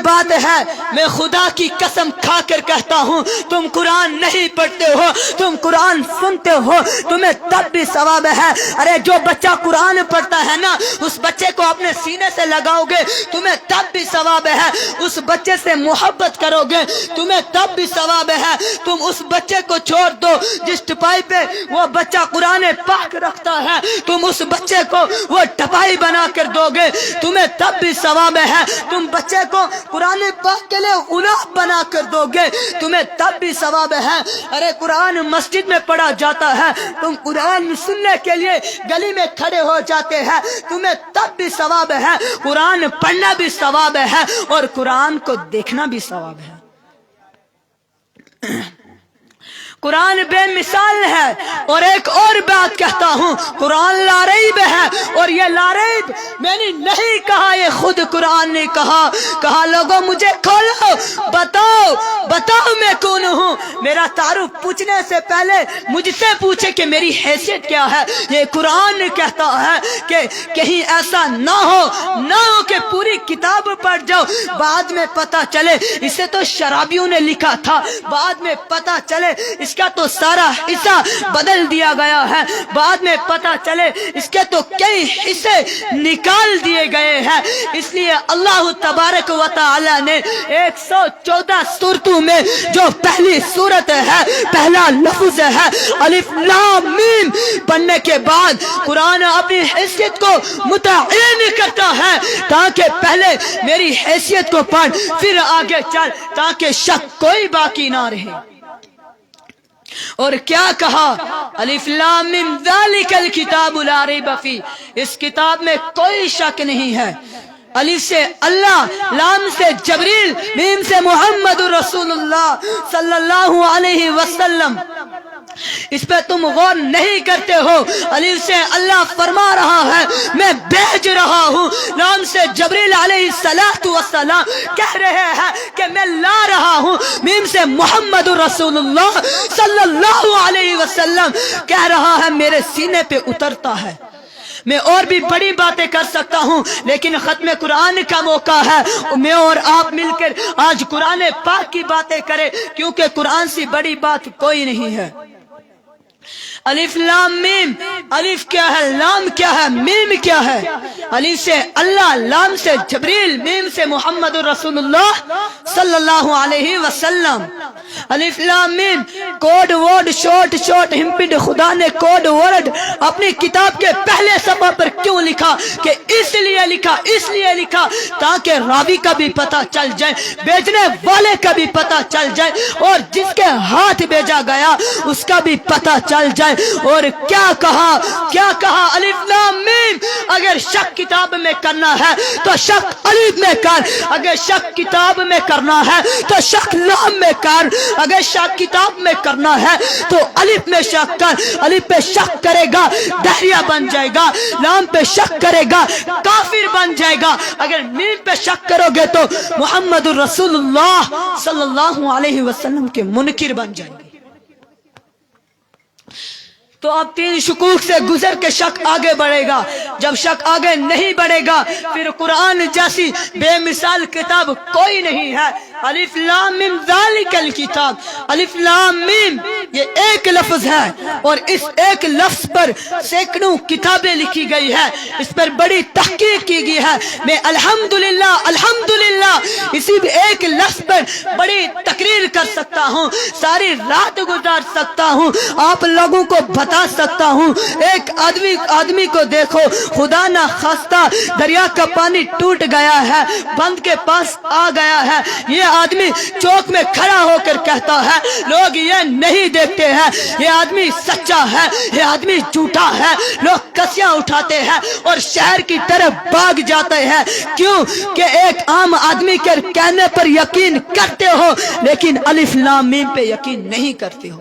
بات ہے، میں خدا کی قسم کھا کر کہتا ہوں، تم قرآن نہیں پڑھتے ہو، تم قرآن سنتے ہو، تمہیں تب بھی ثواب ہے۔ ارے جو بچہ قرآن پڑھتا ہے نا، اس بچے کو اپنے سینے سے لگاؤ گے تمہیں تب بھی ثواب ہے، اس بچے سے محبت کرو گے تمہیں تب بھی ثواب ہے۔ تم اس بچے کو چھوڑ دو جس ٹپائی پہ وہ بچہ قرآن پاک رکھتا ہے، تم اس بچے کو وہ ٹپائی بنا کر دو گے تمہیں تب بھی ثواب ہے۔ تم بچے کو قرآن پاک کے لیے غلام بنا کر دو گے تمہیں تب بھی ثواب ہے۔ ارے قرآن مسجد میں پڑھا جاتا ہے، تم قرآن سننے کے لیے گلی میں کھڑے ہو جاتے ہیں تمہیں تب بھی ثواب ہے۔ قرآن پڑھنا بھی ثواب ہے اور قرآن کو دیکھنا بھی ثواب ہے۔ قرآن بے مثال ہے۔ اور ایک اور بات کہتا ہوں، قرآن لا ریب ہے، اور یہ لا ریب میں نے نہیں کہا، یہ خود قرآن نے کہا۔ کہا لوگوں مجھے کھولو، بتاؤ بتاؤ میں کون ہوں۔ میرا تعارف پوچھنے سے پہلے مجھ سے پوچھے کہ میری حیثیت کیا ہے۔ یہ قرآن کہتا ہے کہ کہیں ایسا نہ ہو کہ پوری کتاب پڑھ جاؤ، بعد میں پتہ چلے اسے تو شرابیوں نے لکھا تھا، بعد میں پتہ چلے اس کا تو سارا حصہ بدل دیا گیا ہے، بعد میں پتہ چلے اس کے تو کئی حصے نکال دیے گئے ہیں۔ اس لیے اللہ تبارک و تعالی نے 114 سورتوں میں جو پہلی سورت ہے، پہلا لفظ ہے الف لام میم، پڑھنے کے بعد قرآن اپنی حیثیت کو متعین کرتا ہے تاکہ پہلے میری حیثیت کو پڑھ پھر آگے چل، تاکہ شک کوئی باقی نہ رہے۔ اور کیا کہا؟ الف لام میم ذالک الکتاب لا ریب فیہ، اس کتاب میں کوئی شک نہیں ہے۔ الف سے اللہ، لام سے جبریل، میم سے محمد رسول اللہ صلی اللہ علیہ وسلم۔ اس پہ تم غور نہیں کرتے ہو۔ الف سے اللہ فرما رہا ہے میں بھیج رہا ہوں، لام سے جبریل علیہ السلام کہہ رہے ہیں کہ میں لا رہا ہوں، میم سے محمد رسول اللہ صلی اللہ علیہ وسلم کہہ رہا ہے میرے سینے پہ اترتا ہے۔ میں اور بھی بڑی باتیں کر سکتا ہوں لیکن ختم قرآن کا موقع ہے، میں اور آپ مل کر آج قرآن پاک کی باتیں کریں، کیونکہ قرآن سے بڑی بات کوئی نہیں ہے۔ الف لام میم، الف کیا ہے، لام کیا ہے، میم کیا ہے؟ الف سے اللہ، لام سے جبریل، میم سے محمد رسول اللہ صلی اللہ علیہ وسلم۔ الف لام میم کوڈ ورڈ، شارٹ ہمپڈ خدا نے کوڈ ورڈ اپنی کتاب کے پہلے صفحہ پر کیوں لکھا؟ کہ اس لیے لکھا تاکہ راوی کا بھی پتہ چل جائے، بیچنے والے کا بھی پتہ چل جائے، اور جس کے ہاتھ بھیجا گیا اس کا بھی پتہ چل جائے۔ اور کیا کہا الف لام میم، اگر شک کتاب میں کرنا ہے تو شک الف میں کر، اگر شک کتاب میں کرنا ہے تو شک لام میں کر، اگر شک کتاب میں کرنا ہے تو الف میں شک کر۔ الف پہ شک کرے گا دہریہ بن جائے گا، لام پہ شک کرے گا کافر بن جائے گا، اگر میم پہ شک کرو گے تو محمد رسول اللہ صلی اللہ علیہ وسلم کے منکر بن جائیں گے۔ تو اب 3 شکوک سے گزر کے شک آگے بڑھے گا، جب شک آگے نہیں بڑھے گا پھر قرآن جیسی بے مثال کتاب کوئی نہیں ہے۔ الف لام میم ذالک الکتاب، الف لام میم یہ ایک لفظ ہے اور اس ایک لفظ پر سینکڑوں کتابیں لکھی گئی ہے، اس پر بڑی تحقیق کی گئی ہے۔ میں الحمدللہ اسی ایک لفظ پر بڑی تقریر کر سکتا ہوں، ساری رات گزار سکتا ہوں، آپ لوگوں کو بتا سکتا ہوں۔ ایک آدمی کو دیکھو، خدا نہ خواستہ دریا کا پانی ٹوٹ گیا ہے، بند کے پاس آ گیا ہے، یہ آدمی چوک میں کھڑا ہو کر کہتا ہے لوگ یہ نہیں دیکھتے ہیں یہ آدمی سچا ہے، یہ آدمی جھوٹا ہے، لوگ کسیاں اٹھاتے ہیں اور شہر کی طرف بھاگ جاتے ہیں۔ کیوں کہ ایک عام آدمی کے کہنے پر یقین کرتے ہو لیکن الف لام میم پہ یقین نہیں کرتے ہو۔